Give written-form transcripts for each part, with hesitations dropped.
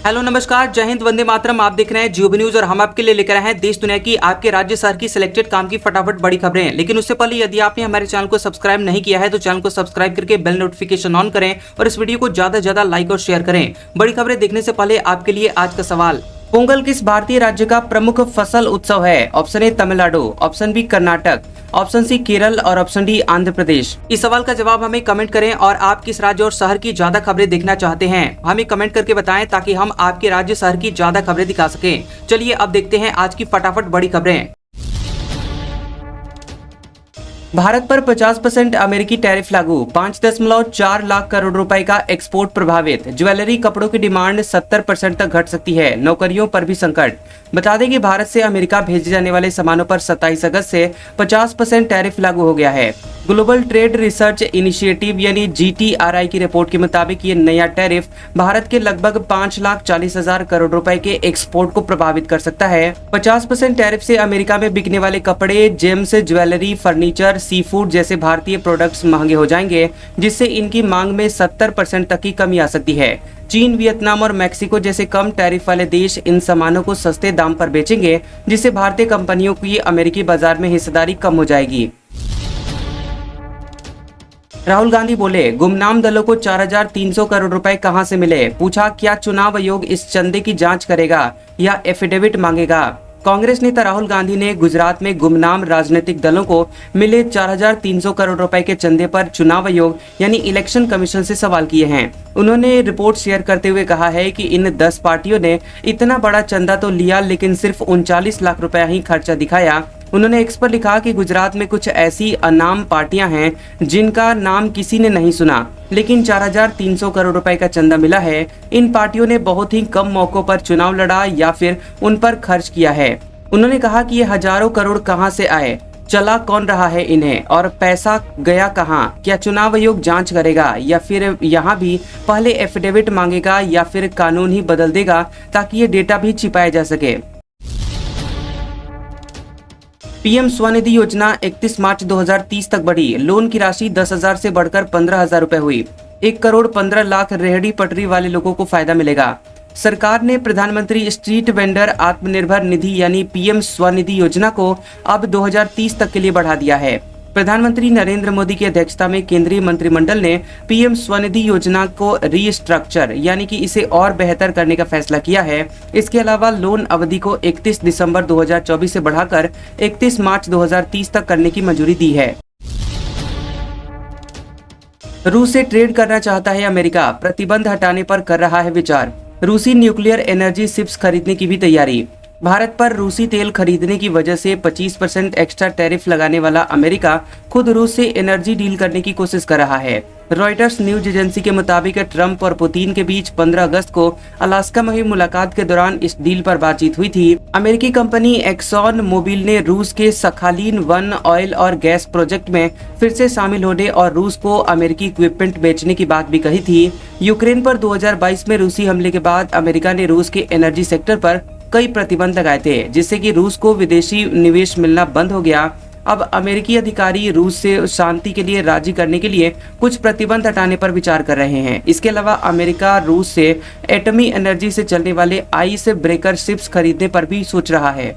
Hello नमस्कार, जय हिंद, वंदे मातरम। आप देख रहे हैं जियो न्यूज और हम आपके लिए लेकर आए हैं देश दुनिया की, आपके राज्य शहर की सिलेक्टेड काम की फटाफट बड़ी खबरें। लेकिन उससे पहले यदि आपने हमारे चैनल को सब्सक्राइब नहीं किया है तो चैनल को सब्सक्राइब करके बेल नोटिफिकेशन ऑन करें और इस वीडियो को ज्यादा से ज्यादा लाइक और शेयर करें। बड़ी खबरें देखने से पहले आपके लिए आज का सवाल, पोंगल किस भारतीय राज्य का प्रमुख फसल उत्सव है? Option A Tamil Nadu, option B Karnataka, option C Kerala और ऑप्शन डी आंध्र प्रदेश। इस सवाल का जवाब हमें कमेंट करें और आप किस राज्य और शहर की ज्यादा खबरें देखना चाहते हैं हमें कमेंट करके बताएं ताकि हम आपके राज्य शहर की ज्यादा खबरें दिखा सकें। चलिए अब देखते हैं आज की फटाफट बड़ी खबरें। भारत पर 50% अमेरिकी टैरिफ लागू, 5.4 लाख करोड़ रुपए का एक्सपोर्ट प्रभावित, ज्वेलरी कपड़ों की डिमांड 70% तक घट सकती है, नौकरियों पर भी संकट। बता दें कि भारत से अमेरिका भेजे जाने वाले सामानों पर 27 अगस्त से 50% टैरिफ लागू हो गया है। ग्लोबल ट्रेड रिसर्च इनिशिएटिव यानी GTRI की रिपोर्ट के मुताबिक ये नया टैरिफ भारत के लगभग 5,40,000 करोड़ रुपए के एक्सपोर्ट को प्रभावित कर सकता है। 50% टैरिफ से अमेरिका में बिकने वाले कपड़े, James, jewellery, furniture, sea food जैसे भारतीय प्रोडक्ट्स महंगे हो जाएंगे, जिससे इनकी मांग में 70% तक की कमी आ सकती है। चीन, वियतनाम और मैक्सिको जैसे कम टैरिफ वाले देश इन सामानों को सस्ते दाम पर बेचेंगे, जिससे भारतीय कंपनियों की अमेरिकी बाजार में हिस्सेदारी कम हो जाएगी। राहुल गांधी बोले, गुमनाम दलों को 4,300 करोड़ रुपए कहां से मिले? पूछा, क्या चुनाव आयोग इस चंदे की जांच करेगा या एफिडेविट मांगेगा? कांग्रेस नेता राहुल गांधी ने गुजरात में गुमनाम राजनीतिक दलों को मिले 4,300 करोड़ रुपए के चंदे पर चुनाव आयोग यानी इलेक्शन कमीशन से सवाल किए हैं। उन्होंने रिपोर्ट शेयर करते हुए कहा है कि इन 10 पार्टियों ने इतना बड़ा चंदा तो लिया, लेकिन सिर्फ 39 लाख रुपया ही खर्चा दिखाया। उन्होंने एक्स पर लिखा कि गुजरात में कुछ ऐसी अनाम पार्टियां हैं जिनका नाम किसी ने नहीं सुना, लेकिन 4,300 करोड़ रुपए का चंदा मिला है। इन पार्टियों ने बहुत ही कम मौकों पर चुनाव लड़ा या फिर उन पर खर्च किया है। उन्होंने कहा कि ये हजारों करोड़ कहां से आए, चला कौन रहा है इन्हें और पैसा गया कहां? क्या चुनाव आयोग जांच करेगा या फिर यहाँ भी पहले एफिडेविट मांगेगा या फिर कानून ही बदल देगा ताकि ये डेटा भी छिपाया जा सके? पीएम स्वनिधि योजना 31 मार्च 2030 तक बढ़ी, लोन की राशि 10,000 से बढ़कर 15,000 रुपए हुई। 1 करोड़ 15 लाख रेहड़ी पटरी वाले लोगों को फायदा मिलेगा। सरकार ने प्रधानमंत्री स्ट्रीट वेंडर आत्मनिर्भर निधि यानी पीएम स्वनिधि योजना को अब 2030 तक के लिए बढ़ा दिया है। प्रधानमंत्री नरेंद्र मोदी की अध्यक्षता में केंद्रीय मंत्रिमंडल ने पीएम स्वनिधि योजना को रीस्ट्रक्चर यानी कि इसे और बेहतर करने का फैसला किया है। इसके अलावा लोन अवधि को 31 दिसंबर 2024 से बढ़ाकर 31 मार्च 2030 तक करने की मंजूरी दी है। रूस से ट्रेड करना चाहता है अमेरिका, प्रतिबंध हटाने पर कर रहा है विचार। रूसी न्यूक्लियर एनर्जी शिप्स खरीदने की भी तैयारी। भारत पर रूसी तेल खरीदने की वजह से 25% एक्स्ट्रा टैरिफ लगाने वाला अमेरिका खुद रूस से एनर्जी डील करने की कोशिश कर रहा है। रॉयटर्स न्यूज एजेंसी के मुताबिक ट्रंप और पुतिन के बीच 15 अगस्त को अलास्का में हुई मुलाकात के दौरान इस डील पर बातचीत हुई थी। अमेरिकी कंपनी एक्सॉन मोबिल ने रूस के सखालिन 1 ऑयल और गैस प्रोजेक्ट में फिर से शामिल होने और रूस को अमेरिकी इक्विपमेंट बेचने की बात भी कही थी। यूक्रेन पर 2022 में रूसी हमले के बाद अमेरिका ने रूस के एनर्जी सेक्टर पर कई प्रतिबंध लगाए थे, जिससे कि रूस को विदेशी निवेश मिलना बंद हो गया। अब अमेरिकी अधिकारी रूस से शांति के लिए राजी करने के लिए कुछ प्रतिबंध हटाने पर विचार कर रहे हैं। इसके अलावा अमेरिका रूस से एटमी एनर्जी से चलने वाले आइस ब्रेकर शिप्स खरीदने पर भी सोच रहा है।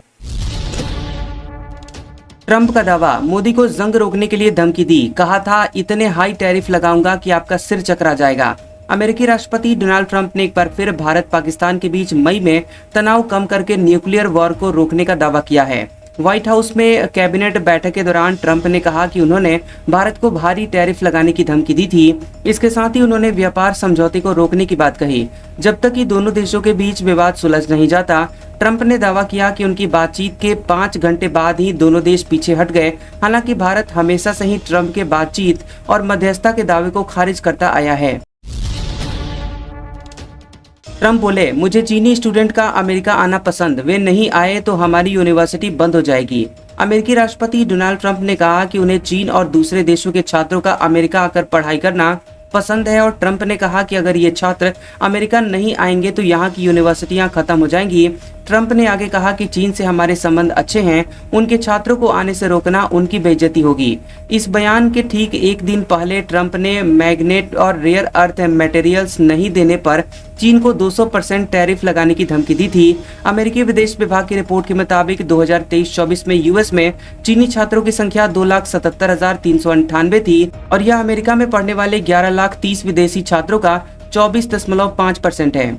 ट्रंप का दावा, मोदी को जंग रोकने के लिए धमकी दी, कहा था इतने हाई टैरिफ लगाऊंगा कि आपका सिर चकरा जाएगा। अमेरिकी राष्ट्रपति डोनाल्ड ट्रंप ने एक बार फिर भारत पाकिस्तान के बीच मई में तनाव कम करके न्यूक्लियर वॉर को रोकने का दावा किया है। व्हाइट हाउस में कैबिनेट बैठक के दौरान ट्रंप ने कहा कि उन्होंने भारत को भारी टैरिफ लगाने की धमकी दी थी। इसके साथ ही उन्होंने व्यापार समझौते को रोकने की बात कही जब तक कि दोनों देशों के बीच विवाद सुलझ नहीं जाता। ट्रंप ने दावा किया कि उनकी बातचीत के 5 घंटे बाद ही दोनों देश पीछे हट गए। हालांकि भारत हमेशा से ही ट्रंप के बातचीत और मध्यस्थता के दावे को खारिज करता आया है। ट्रंप बोले, मुझे चीनी स्टूडेंट का अमेरिका आना पसंद, वे नहीं आए तो हमारी यूनिवर्सिटी बंद हो जाएगी। अमेरिकी राष्ट्रपति डोनाल्ड ट्रंप ने कहा कि उन्हें चीन और दूसरे देशों के छात्रों का अमेरिका आकर पढ़ाई करना पसंद है और ट्रंप ने कहा कि अगर ये छात्र अमेरिका नहीं आएंगे तो यहाँ की यूनिवर्सिटियां खत्म हो जाएंगी। ट्रंप ने आगे कहा कि चीन से हमारे संबंध अच्छे हैं, उनके छात्रों को आने से रोकना उनकी बेइज्जती होगी। इस बयान के ठीक एक दिन पहले ट्रंप ने मैग्नेट और रेयर अर्थ मटेरियल्स नहीं देने पर चीन को 200% टैरिफ लगाने की धमकी दी थी। अमेरिकी विदेश विभाग की रिपोर्ट के मुताबिक 2023-24 में यूएस में चीनी छात्रों की संख्या 2,77,398 थी और यह अमेरिका में पढ़ने वाले 11,30,000 विदेशी छात्रों का 24.5% है।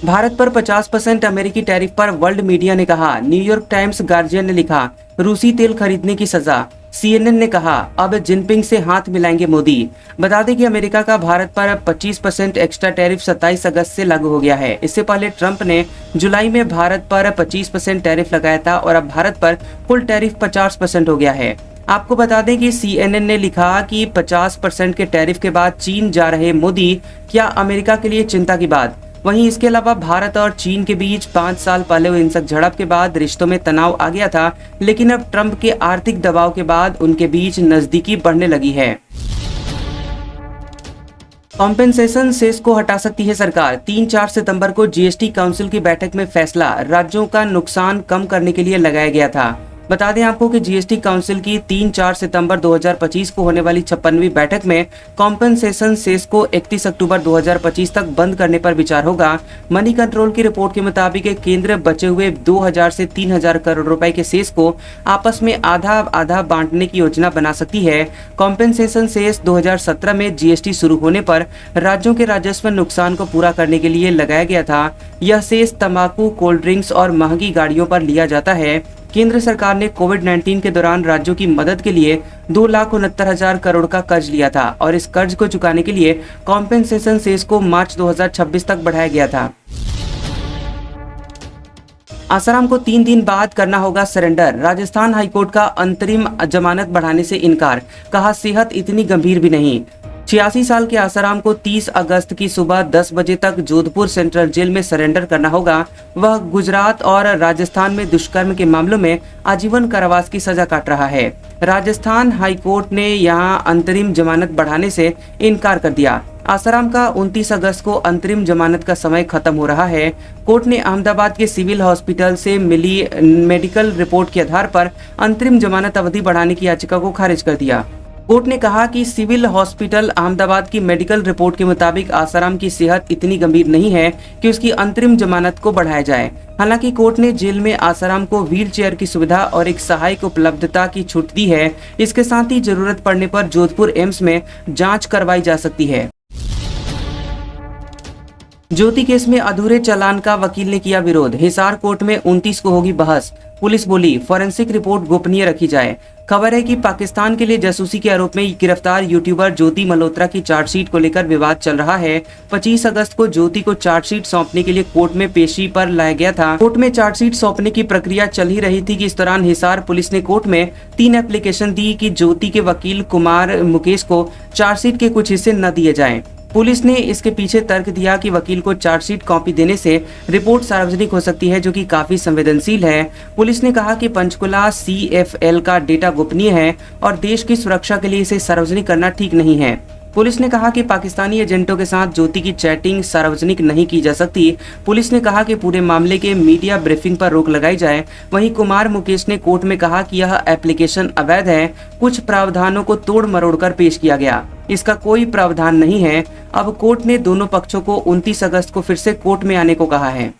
भारत पर 50% अमेरिकी टैरिफ पर वर्ल्ड मीडिया ने कहा। न्यूयॉर्क टाइम्स, गार्जियन ने लिखा, रूसी तेल खरीदने की सजा। CNN ने कहा, अब जिनपिंग से हाथ मिलाएंगे मोदी। बता दें कि अमेरिका का भारत पर 25% एक्स्ट्रा टैरिफ 27 अगस्त से लागू हो गया है। इससे पहले ट्रंप ने जुलाई में भारत पर 25% टैरिफ लगाया था और अब भारत पर कुल टैरिफ 50% हो गया है। आपको बता दें कि CNN ने लिखा कि 50% के टैरिफ के बाद चीन जा रहे मोदी, क्या अमेरिका के लिए चिंता की बात। वहीं इसके अलावा भारत और चीन के बीच 5 साल पहले हुई हिंसक झड़प के बाद रिश्तों में तनाव आ गया था, लेकिन अब ट्रंप के आर्थिक दबाव के बाद उनके बीच नजदीकी बढ़ने लगी है। कॉम्पेंसेशन सेस को हटा सकती है सरकार। 3-4 सितंबर को जीएसटी काउंसिल की बैठक में फैसला राज्यों का नुकसान कम करने के लिए लगाया गया था। बता दें आपको कि जीएसटी काउंसिल की 3-4 सितंबर 2025 को होने वाली 56वीं बैठक में कॉम्पेंसेशन सेस को 31 अक्टूबर 2025 तक बंद करने पर विचार होगा। मनी कंट्रोल की रिपोर्ट के मुताबिक केंद्र बचे हुए 2,000 से 3,000 करोड़ रुपए के सेस को आपस में आधा आधा बांटने की योजना बना सकती है। कॉम्पेंसेशन सेस 2017 में जीएसटी शुरू होने पर राज्यों के राजस्व नुकसान को पूरा करने के लिए लगाया गया था। यह सेस तंबाकू, कोल्ड ड्रिंक्स और महंगी गाड़ियों पर लिया जाता है। केंद्र सरकार ने कोविड-19 के दौरान राज्यों की मदद के लिए 2,69,000 करोड़ का कर्ज लिया था और इस कर्ज को चुकाने के लिए कॉम्पेंसेशन सेस को मार्च 2026 तक बढ़ाया गया था। आसाराम को 3 दिन बाद करना होगा सरेंडर। राजस्थान हाईकोर्ट का अंतरिम जमानत बढ़ाने से इनकार, कहा सेहत इतनी गंभीर भी नहीं। 86 साल के आसाराम को 30 अगस्त की सुबह 10 बजे तक जोधपुर सेंट्रल जेल में सरेंडर करना होगा। वह गुजरात और राजस्थान में दुष्कर्म के मामलों में आजीवन कारावास की सजा काट रहा है। राजस्थान हाईकोर्ट ने यहां अंतरिम जमानत बढ़ाने से इनकार कर दिया। आसाराम का 29 अगस्त को अंतरिम जमानत का समय खत्म हो रहा है। कोर्ट ने अहमदाबाद के सिविल हॉस्पिटल से मिली मेडिकल रिपोर्ट के आधार पर अंतरिम जमानत अवधि बढ़ाने की याचिका को खारिज कर दिया। कोर्ट ने कहा कि सिविल हॉस्पिटल अहमदाबाद की मेडिकल रिपोर्ट के मुताबिक आसाराम की सेहत इतनी गंभीर नहीं है कि उसकी अंतरिम जमानत को बढ़ाया जाए। हालांकि कोर्ट ने जेल में आसाराम को व्हील चेयर की सुविधा और एक सहायक उपलब्धता की छूट दी है। इसके साथ ही जरूरत पड़ने पर जोधपुर एम्स में जांच करवाई जा सकती है। ज्योति केस में अधूरे चालान का वकील ने किया विरोध। हिसार कोर्ट में 29 को होगी बहस। पुलिस बोली फॉरेंसिक रिपोर्ट गोपनीय रखी जाए। खबर है कि पाकिस्तान के लिए जासूसी के आरोप में गिरफ्तार यूट्यूबर ज्योति मल्होत्रा की चार्जशीट को लेकर विवाद चल रहा है। 25 अगस्त को ज्योति को चार्जशीट सौंपने के लिए कोर्ट में पेशी पर लाया गया था। कोर्ट में चार्जशीट सौंपने की प्रक्रिया चल ही रही थी कि इस दौरान हिसार पुलिस ने कोर्ट में 3 एप्लीकेशन दी कि ज्योति के वकील कुमार मुकेश को चार्जशीट के कुछ हिस्से न दिए जाएं। पुलिस ने इसके पीछे तर्क दिया कि वकील को चार्जशीट कॉपी देने से रिपोर्ट सार्वजनिक हो सकती है, जो कि काफी संवेदनशील है। पुलिस ने कहा कि पंचकुला CFL का डेटा गोपनीय है और देश की सुरक्षा के लिए इसे सार्वजनिक करना ठीक नहीं है। पुलिस ने कहा कि पाकिस्तानी एजेंटों के साथ ज्योति की चैटिंग सार्वजनिक नहीं की जा सकती। पुलिस ने कहा कि पूरे मामले के मीडिया ब्रीफिंग पर रोक लगाई जाए। वहीं कुमार मुकेश ने कोर्ट में कहा कि यह एप्लीकेशन अवैध है, कुछ प्रावधानों को तोड़ मरोड़ कर पेश किया गया, इसका कोई प्रावधान नहीं है। अब कोर्ट ने दोनों पक्षों को 29 अगस्त को फिर से कोर्ट में आने को कहा है।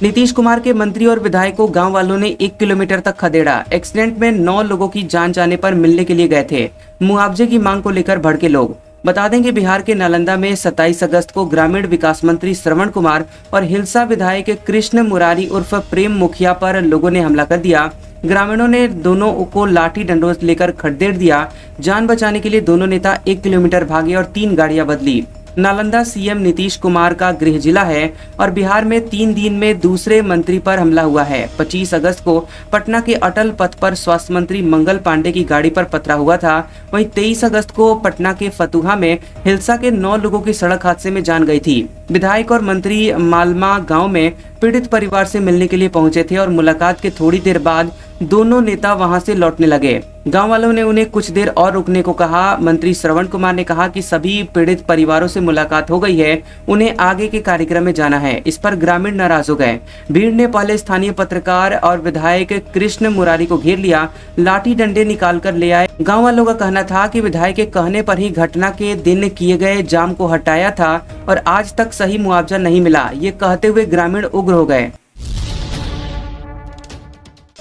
नीतीश कुमार के मंत्री और विधायकों गांव वालों ने 1 किलोमीटर तक खदेड़ा। एक्सीडेंट में 9 लोगों की जान जाने पर मिलने के लिए गए थे। मुआवजे की मांग को लेकर भड़के लोग। बता दें कि बिहार के नालंदा में 27 अगस्त को ग्रामीण विकास मंत्री श्रवण कुमार और हिलसा विधायक कृष्ण मुरारी उर्फ प्रेम मुखिया पर लोगों ने हमला कर दिया। ग्रामीणों ने दोनों को लाठी डंडों लेकर खदेड़ दिया। जान बचाने के लिए दोनों नेता 1 किलोमीटर भागे और 3 गाड़ियां बदली। नालंदा सीएम नीतीश कुमार का गृह जिला है और बिहार में 3 दिन में दूसरे मंत्री पर हमला हुआ है। 25 अगस्त को पटना के अटल पथ पर स्वास्थ्य मंत्री मंगल पांडे की गाड़ी पर पथरा हुआ था। वहीं 23 अगस्त को पटना के फतुहा में हिलसा के 9 लोगों की सड़क हादसे में जान गई थी। विधायक और मंत्री मालमा गांव में पीड़ित परिवार से मिलने के लिए पहुंचे थे और मुलाकात के थोड़ी देर बाद दोनों नेता वहां से लौटने लगे। गांव वालों ने उन्हें कुछ देर और रुकने को कहा। मंत्री श्रवण कुमार ने कहा कि सभी पीड़ित परिवारों से मुलाकात हो गई है, उन्हें आगे के कार्यक्रम में जाना है। इस पर ग्रामीण नाराज हो गए। भीड़ ने पहले स्थानीय पत्रकार और विधायक कृष्ण मुरारी को घेर लिया, लाठी डंडे निकाल कर ले आए। गाँव वालों का कहना था कि विधायक के कहने पर ही घटना के दिन किए गए जाम को हटाया था और आज तक सही मुआवजा नहीं मिला। ये कहते हुए ग्रामीण उग्र हो गए।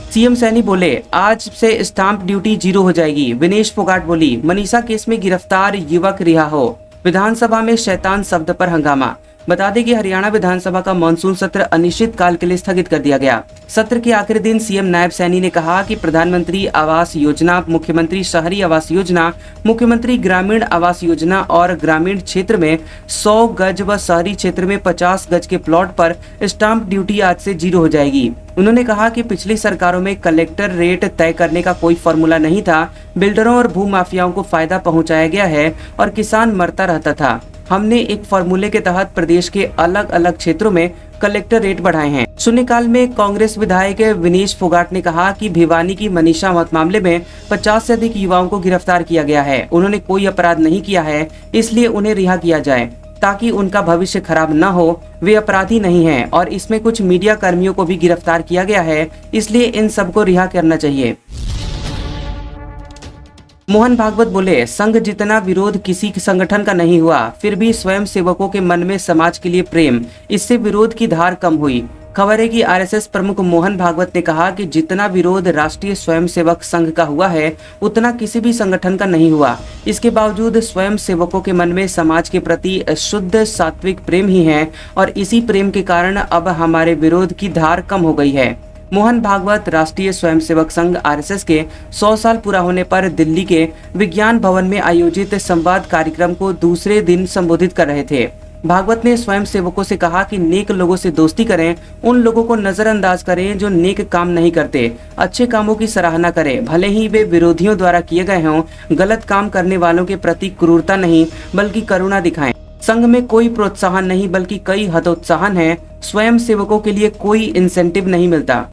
सीएम सैनी बोले, आज से स्टाम्प ड्यूटी 0 हो जाएगी। विनेश फोगाट बोली, मनीषा केस में गिरफ्तार युवक रिहा हो। विधानसभा में शैतान शब्द पर हंगामा। बता दें कि हरियाणा विधानसभा का मानसून सत्र अनिश्चित काल के लिए स्थगित कर दिया गया। सत्र के आखिरी दिन सीएम नायब सैनी ने कहा कि प्रधानमंत्री आवास योजना, मुख्यमंत्री शहरी आवास योजना, मुख्यमंत्री ग्रामीण आवास योजना और ग्रामीण क्षेत्र में 100 गज व शहरी क्षेत्र में 50 गज के प्लॉट पर स्टाम्प ड्यूटी आज से 0 हो जाएगी। उन्होंने कहा कि पिछली सरकारों में कलेक्टर रेट तय करने का कोई फॉर्मूला नहीं था, बिल्डरों और भूमाफियाओं को फायदा पहुंचाया गया है और किसान मरता रहता था। हमने एक फॉर्मूले के तहत प्रदेश के अलग अलग क्षेत्रों में कलेक्टर रेट बढ़ाए हैं। शून्यकाल में कांग्रेस विधायक विनेश फोगाट ने कहा कि भिवानी की मनीषा मौत मामले में 50 से अधिक युवाओं को गिरफ्तार किया गया है। उन्होंने कोई अपराध नहीं किया है, इसलिए उन्हें रिहा किया जाए ताकि उनका भविष्य खराब न हो। वे अपराधी नहीं हैं और इसमें कुछ मीडिया कर्मियों को भी गिरफ्तार किया गया है, इसलिए इन सबको रिहा करना चाहिए। मोहन भागवत बोले, संघ जितना विरोध किसी संगठन का नहीं हुआ, फिर भी स्वयं सेवकों के मन में समाज के लिए प्रेम, इससे विरोध की धार कम हुई। खबर है कि आरएसएस प्रमुख मोहन भागवत ने कहा कि जितना विरोध राष्ट्रीय स्वयंसेवक संघ का हुआ है, उतना किसी भी संगठन का नहीं हुआ। इसके बावजूद स्वयं सेवकों के मन में समाज के प्रति शुद्ध सात्विक प्रेम ही है और इसी प्रेम के कारण अब हमारे विरोध की धार कम हो गई है। मोहन भागवत राष्ट्रीय स्वयंसेवक संघ आरएसएस के 100 साल पूरा होने पर दिल्ली के विज्ञान भवन में आयोजित संवाद कार्यक्रम को दूसरे दिन संबोधित कर रहे थे। भागवत ने स्वयंसेवकों से कहा कि नेक लोगों से दोस्ती करें, उन लोगों को नजरअंदाज करें जो नेक काम नहीं करते, अच्छे कामों की सराहना करें, भले ही वे विरोधियों द्वारा किए गए हों। गलत काम करने वालों के प्रति क्रूरता नहीं बल्कि करुणा दिखाएं। संघ में कोई प्रोत्साहन नहीं बल्कि कई हतोत्साहन है। स्वयं सेवकों के लिए कोई इंसेंटिव नहीं मिलता।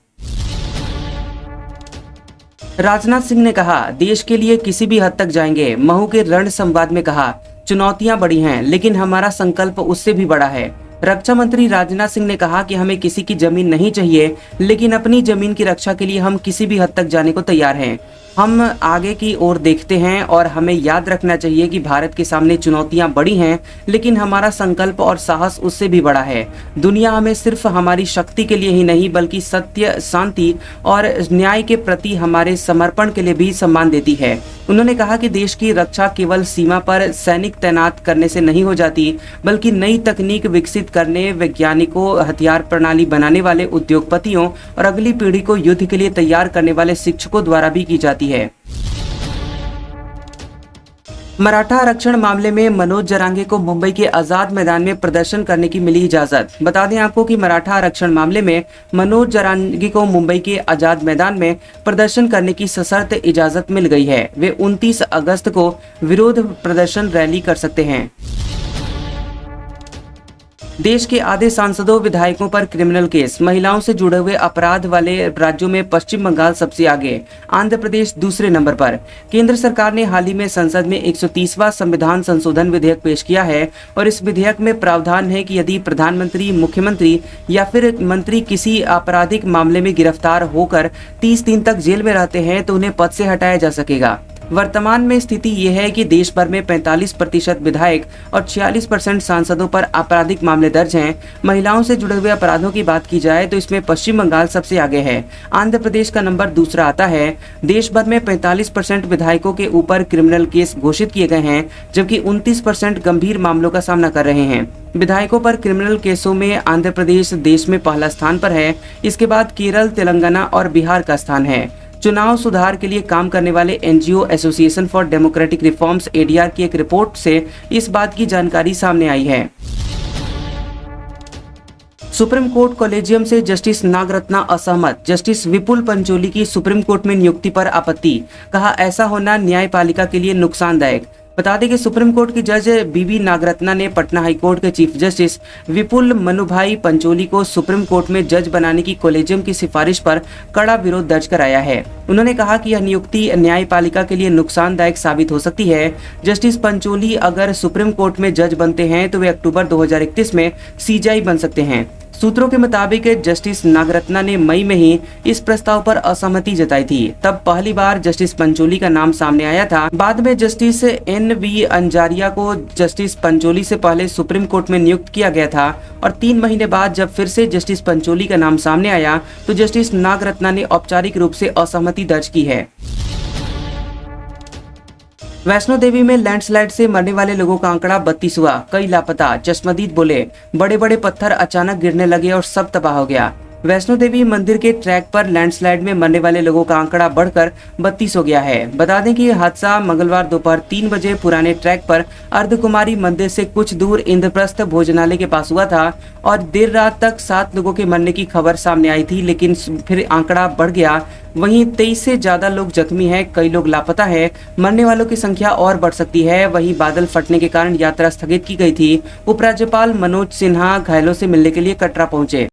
राजनाथ सिंह ने कहा, देश के लिए किसी भी हद तक जाएंगे। महू के रण संवाद में कहा, चुनौतियां बड़ी हैं लेकिन हमारा संकल्प उससे भी बड़ा है। रक्षा मंत्री राजनाथ सिंह ने कहा कि हमें किसी की जमीन नहीं चाहिए, लेकिन अपनी जमीन की रक्षा के लिए हम किसी भी हद तक जाने को तैयार हैं। हम आगे की ओर देखते हैं और हमें याद रखना चाहिए कि भारत के सामने चुनौतियां बड़ी हैं, लेकिन हमारा संकल्प और साहस उससे भी बड़ा है। दुनिया हमें सिर्फ हमारी शक्ति के लिए ही नहीं बल्कि सत्य, शांति और न्याय के प्रति हमारे समर्पण के लिए भी सम्मान देती है। उन्होंने कहा कि देश की रक्षा केवल सीमा पर सैनिक तैनात करने से नहीं हो जाती, बल्कि नई तकनीक विकसित करने, वैज्ञानिकों, हथियार प्रणाली बनाने वाले उद्योगपतियों और अगली पीढ़ी को युद्ध के लिए तैयार करने वाले शिक्षकों द्वारा भी की जाती है। मराठा आरक्षण मामले में मनोज जरांगे को मुंबई के आजाद मैदान में प्रदर्शन करने की मिली इजाजत। बता दें आपको कि मराठा आरक्षण मामले में मनोज जरांगे को मुंबई के आजाद मैदान में प्रदर्शन करने की सशर्त इजाजत मिल गई है। वे 29 अगस्त को विरोध प्रदर्शन रैली कर सकते हैं। देश के आधे सांसदों, विधायकों पर क्रिमिनल केस। महिलाओं से जुड़े हुए अपराध वाले राज्यों में पश्चिम बंगाल सबसे आगे, आंध्र प्रदेश दूसरे नंबर पर। केंद्र सरकार ने हाल ही में संसद में 130वां संविधान संशोधन विधेयक पेश किया है और इस विधेयक में प्रावधान है कि यदि प्रधानमंत्री, मुख्यमंत्री या फिर मंत्री किसी आपराधिक मामले में गिरफ्तार होकर 30 दिन तक जेल में रहते हैं तो उन्हें पद से हटाया जा सकेगा। वर्तमान में स्थिति ये है कि देश भर में 45% विधायक और 46% सांसदों पर आपराधिक मामले दर्ज हैं। महिलाओं से जुड़े हुए अपराधों की बात की जाए तो इसमें पश्चिम बंगाल सबसे आगे है, आंध्र प्रदेश का नंबर दूसरा आता है। देश भर में 45% विधायकों के ऊपर क्रिमिनल केस घोषित किए गए हैं, जबकि 29% गंभीर मामलों का सामना कर रहे हैं। विधायकों पर क्रिमिनल केसों में आंध्र प्रदेश देश में पहला स्थान पर है। इसके बाद केरल, तेलंगाना और बिहार का स्थान है। चुनाव सुधार के लिए काम करने वाले NGO association for democratic reforms ADR की एक रिपोर्ट से इस बात की जानकारी सामने आई है। सुप्रीम कोर्ट कॉलेजियम से जस्टिस नागरत्ना असहमत। जस्टिस विपुल पंचोली की सुप्रीम कोर्ट में नियुक्ति पर आपत्ति। कहा, ऐसा होना न्यायपालिका के लिए नुकसानदायक। बता दें कि सुप्रीम कोर्ट की जज बीबी नागरत्ना ने पटना हाई कोर्ट के चीफ जस्टिस विपुल मनुभाई पंचोली को सुप्रीम कोर्ट में जज बनाने की कोलेजियम की सिफारिश पर कड़ा विरोध दर्ज कराया है। उन्होंने कहा कि यह नियुक्ति न्यायपालिका के लिए नुकसानदायक साबित हो सकती है। जस्टिस पंचोली अगर सुप्रीम कोर्ट में जज बनते हैं तो वे अक्टूबर 2031 में सीजेआई बन सकते हैं। सूत्रों के मुताबिक जस्टिस नागरत्ना ने मई में ही इस प्रस्ताव पर असहमति जताई थी। तब पहली बार जस्टिस पंचोली का नाम सामने आया था। बाद में जस्टिस NV अंजारिया को जस्टिस पंचोली से पहले सुप्रीम कोर्ट में नियुक्त किया गया था और 3 महीने बाद जब फिर से जस्टिस पंचोली का नाम सामने आया तो जस्टिस नागरत्ना ने औपचारिक रूप से असहमति दर्ज की है। वैष्णो देवी में लैंडस्लाइड से मरने वाले लोगों का आंकड़ा 32 हुआ, कई लापता। चश्मदीद बोले बड़े बड़े पत्थर अचानक गिरने लगे और सब तबाह हो गया। वैष्णो देवी मंदिर के ट्रैक पर लैंडस्लाइड में मरने वाले लोगों का आंकड़ा बढ़कर 32 हो गया है। बता दें कि यह हादसा मंगलवार दोपहर 3 बजे पुराने ट्रैक पर अर्धकुमारी मंदिर से कुछ दूर इंद्रप्रस्थ भोजनालय के पास हुआ था और देर रात तक 7 लोगों के मरने की खबर सामने आई थी, लेकिन फिर आंकड़ा बढ़ गया। वहीं 23 से ज्यादा लोग जख्मी हैं, कई लोग लापता हैं। मरने वालों की संख्या और बढ़ सकती है। वहीं बादल फटने के कारण यात्रा स्थगित की गई थी। उपराज्यपाल मनोज सिन्हा घायलों से मिलने के लिए कटरा पहुंचे।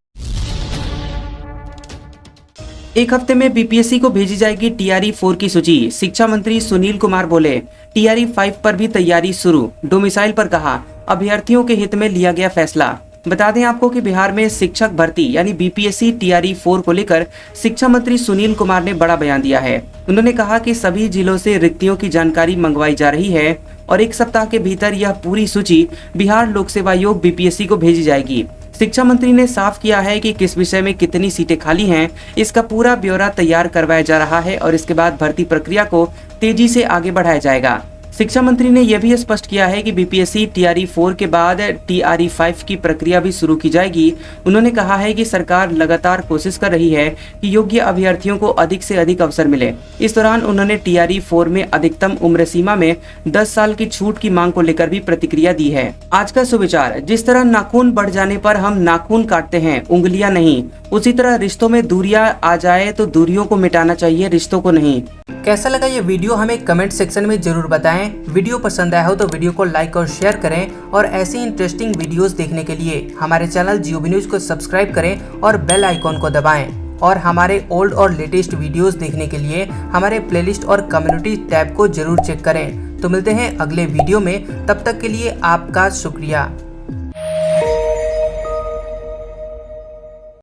एक हफ्ते में बीपीएससी को भेजी जाएगी TRE 4 की सूची। शिक्षा मंत्री सुनील कुमार बोले TRE 5 पर भी तैयारी शुरू। डोमिसाइल पर कहा अभ्यर्थियों के हित में लिया गया फैसला। बता दें आपको कि बिहार में शिक्षक भर्ती यानी बीपीएससी TRE 4 को लेकर शिक्षा मंत्री सुनील कुमार ने बड़ा बयान दिया है। उन्होंने कहा कि सभी जिलों से रिक्तियों की जानकारी मंगवाई जा रही है और 1 सप्ताह के भीतर यह पूरी सूची बिहार लोक सेवा आयोग बीपीएससी को भेजी जाएगी। शिक्षा मंत्री ने साफ किया है कि किस विषय में कितनी सीटें खाली हैं, इसका पूरा ब्यौरा तैयार करवाया जा रहा है और इसके बाद भर्ती प्रक्रिया को तेजी से आगे बढ़ाया जाएगा। शिक्षा मंत्री ने यह भी स्पष्ट किया है कि बीपीएससी TRE 4 के बाद TRE 5 की प्रक्रिया भी शुरू की जाएगी। उन्होंने कहा है कि सरकार लगातार कोशिश कर रही है कि योग्य अभ्यर्थियों को अधिक से अधिक अवसर मिले। इस दौरान उन्होंने TRE 4 में अधिकतम उम्र सीमा में 10 साल की छूट की मांग को लेकर भी प्रतिक्रिया दी है। आज का सुविचार, जिस तरह नाखून बढ़ जाने पर हम नाखून काटते हैं, उंगलियां नहीं, उसी तरह रिश्तों में दूरियां आ जाए तो दूरियों को मिटाना चाहिए, रिश्तों को नहीं। कैसा लगा ये वीडियो हमें कमेंट सेक्शन में जरूर बताएं। वीडियो पसंद आया हो तो वीडियो को लाइक और शेयर करें और ऐसी इंटरेस्टिंग वीडियोस देखने के लिए हमारे चैनल GOB न्यूज को सब्सक्राइब करें और बेल आइकॉन को दबाएं। और हमारे ओल्ड और लेटेस्ट वीडियोस देखने के लिए हमारे प्लेलिस्ट और कम्युनिटी टैब को जरूर चेक करें। तो मिलते हैं अगले वीडियो में, तब तक के लिए आपका शुक्रिया।